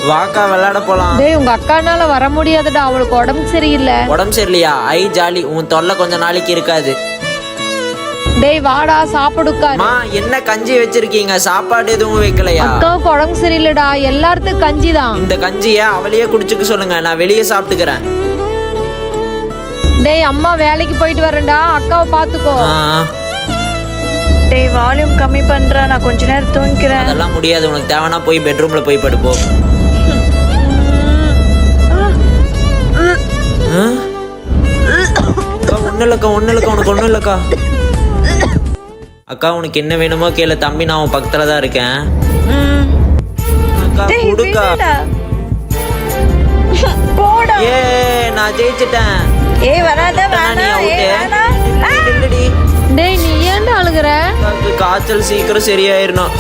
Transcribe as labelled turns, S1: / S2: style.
S1: வாக்கா விளையாட போலாம்.
S2: டேய் உங்க அக்கானால வர முடியாதுடா, அவளுக்கு உடம்பு சரியில்லை.
S1: உடம்பு சரியில்லையா? ஐ ஜாலி, உன் தொல்லை கொஞ்ச நாளைக்கு இருக்காது.
S2: டேய் வாடா சாப்பிடுக்காரு.
S1: மா என்ன கஞ்சி வச்சிருக்கீங்க? சாப்பாடு எதுவும் வைக்கலையா?
S2: அக்காவுக்கு உடம்பு சரியில்லடா, எல்லாத்துக்கும் கஞ்சி தான்.
S1: இந்த கஞ்சிய அவளையே குடிச்சுக்க சொல்லுங்க, நான் வெளியே சாப்பிட்டுக்கிறேன்.
S2: டேய் அம்மா வேலைக்கு போயிட்டு வரேன்டா, அக்காவை பாத்துக்கோ.
S3: டேய் வால்யூம் கம்மி பண்றா, நான் கொஞ்ச நேரம் தூங்கிக்கிறேன்.
S1: அதெல்லாம் முடியாது, உனக்கு தேவைன்னா போய் பெட்ரூம்ல போய் படுப்போ. ஒண்ணு இல்லக்கா உனக்கு ஒண்ணும் இல்லக்கா. அக்கா உனக்கு என்ன வேணுமோ கேளு, தம்பி நான் உன் பக்கத்துல தான் இருக்கேன். அக்கா
S3: டேய்
S1: குடுக்கா.
S3: போடா.
S1: ஏ நான் ஜெயிச்சிட்டேன்.
S3: ஏய் வராத
S1: நீ
S3: வேணாம்.
S1: அவுட்.
S2: டேய் நீ ஏன்டா அழுகுற?
S1: காய்ச்சல் சீக்கிரம் சரியாயிரணும்.